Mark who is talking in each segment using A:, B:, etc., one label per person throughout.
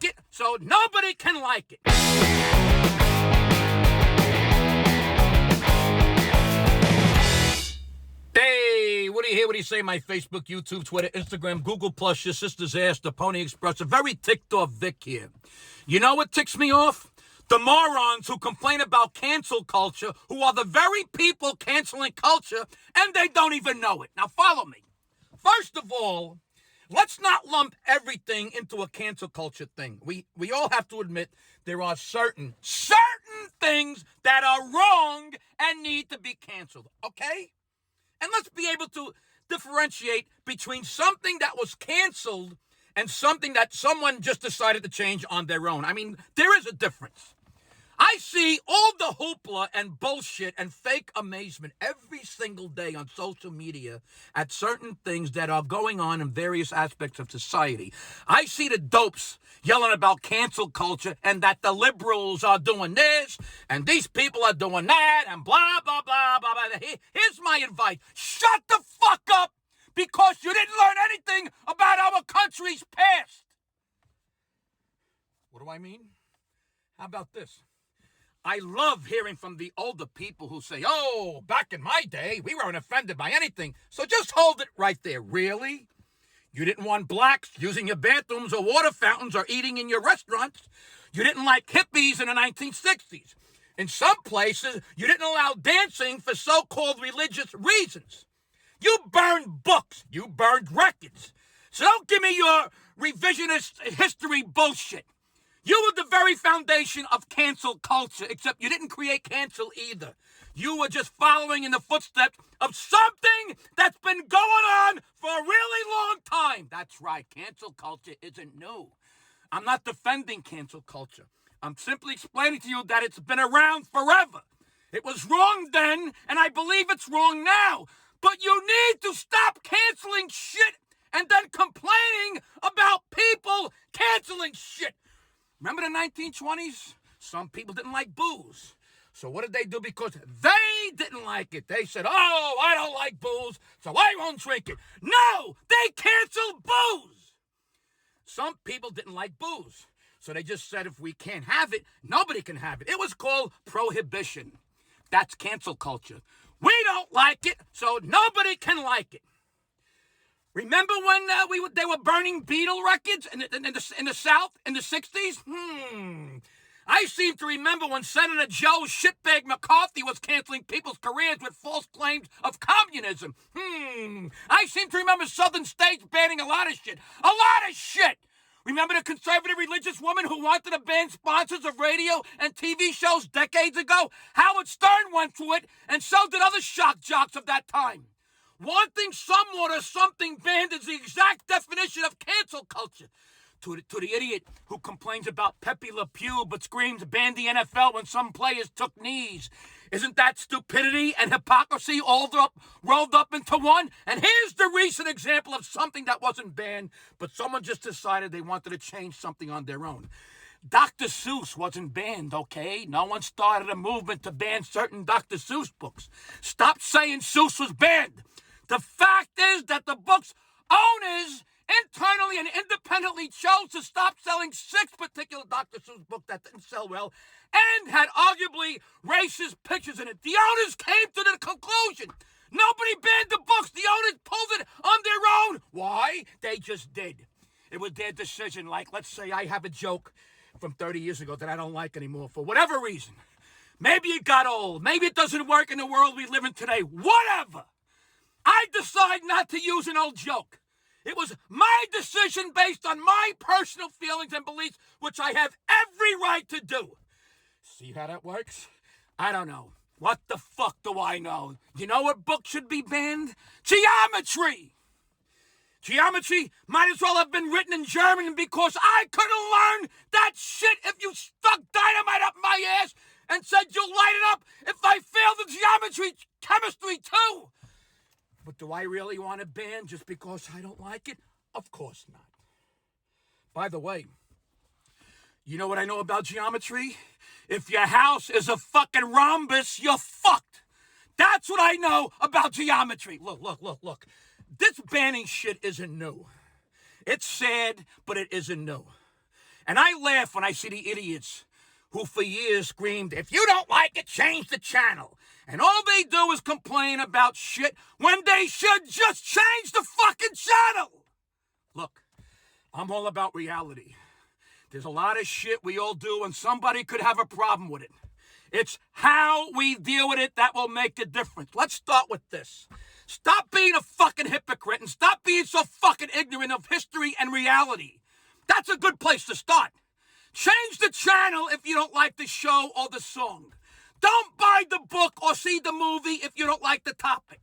A: like it, so nobody can like it. Hey, what do you hear? What do you say? My Facebook, YouTube, Twitter, Instagram, Google+, your sister's ass, the Pony Express. A very ticked off Vic here. You know what ticks me off? The morons who complain about cancel culture, who are the very people canceling culture, and they don't even know it. Now follow me. First of all, let's not lump everything into a cancel culture thing. We all have to admit there are certain things that are wrong and need to be canceled, okay? And let's be able to differentiate between something that was canceled and something that someone just decided to change on their own. I mean, there is a difference. I see all the hoopla and bullshit and fake amazement every single day on social media at certain things that are going on in various aspects of society. I see the dopes yelling about cancel culture and that the liberals are doing this and these people are doing that and blah, blah, blah, blah, blah. Here's my advice. Shut the fuck up because you didn't learn anything about our country's past. What do I mean? How about this? I love hearing from the older people who say, oh, back in my day, we weren't offended by anything. So just hold it right there. Really? You didn't want blacks using your bathrooms or water fountains or eating in your restaurants. You didn't like hippies in the 1960s. In some places, you didn't allow dancing for so-called religious reasons. You burned books. You burned records. So don't give me your revisionist history bullshit. You were the very foundation of cancel culture, except you didn't create cancel either. You were just following in the footsteps of something that's been going on for a really long time. That's right, cancel culture isn't new. I'm not defending cancel culture. I'm simply explaining to you that it's been around forever. It was wrong then, and I believe it's wrong now. But you need to stop canceling shit and then complaining about people canceling shit. Remember the 1920s? Some people didn't like booze. So what did they do? Because they didn't like it. They said, oh, I don't like booze, so I won't drink it. No, they canceled booze. Some people didn't like booze. So they just said, if we can't have it, nobody can have it. It was called prohibition. That's cancel culture. We don't like it, so nobody can like it. Remember when they were burning Beatle records in the South in the 60s? I seem to remember when Senator Joe Shitbag McCarthy was canceling people's careers with false claims of communism. I seem to remember Southern states banning a lot of shit. A lot of shit! Remember the conservative religious woman who wanted to ban sponsors of radio and TV shows decades ago? Howard Stern went through it, and so did other shock jocks of that time. Wanting someone or something banned is the exact definition of cancel culture. To the idiot who complains about Pepe Le Pew but screams ban the NFL when some players took knees. Isn't that stupidity and hypocrisy all rolled up into one? And here's the recent example of something that wasn't banned, but someone just decided they wanted to change something on their own. Dr. Seuss wasn't banned, okay? No one started a movement to ban certain Dr. Seuss books. Stop saying Seuss was banned. The fact is that the book's owners internally and independently chose to stop selling 6 particular Dr. Seuss books that didn't sell well and had arguably racist pictures in it. The owners came to the conclusion. Nobody banned the books. The owners pulled it on their own. Why? They just did. It was their decision. Like, let's say I have a joke from 30 years ago that I don't like anymore for whatever reason. Maybe it got old. Maybe it doesn't work in the world we live in today. Whatever. I decide not to use an old joke. It was my decision based on my personal feelings and beliefs, which I have every right to do. See how that works? I don't know. What the fuck do I know? You know what book should be banned? Geometry! Geometry might as well have been written in German because I couldn't learn that shit if you stuck dynamite up my ass and said you'll light it up if I failed the geometry chemistry too. But do I really want to ban just because I don't like it? Of course not. By the way, you know what I know about geometry? If your house is a fucking rhombus, you're fucked. That's what I know about geometry. Look. This banning shit isn't new. It's sad, but it isn't new. And I laugh when I see the idiots who for years screamed, if you don't like it, change the channel. And all they do is complain about shit when they should just change the fucking channel. Look, I'm all about reality. There's a lot of shit we all do and somebody could have a problem with it. It's how we deal with it that will make a difference. Let's start with this. Stop being a fucking hypocrite and stop being so fucking ignorant of history and reality. That's a good place to start. Change the channel if you don't like the show or the song. Don't buy the book or see the movie if you don't like the topic.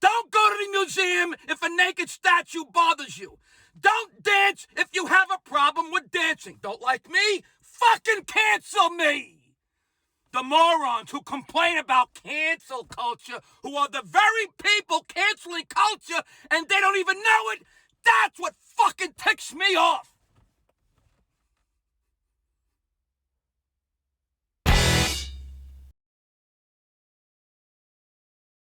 A: Don't go to the museum if a naked statue bothers you. Don't dance if you have a problem with dancing. Don't like me? Fucking cancel me! The morons who complain about cancel culture, who are the very people canceling culture and they don't even know it, that's what fucking ticks me off.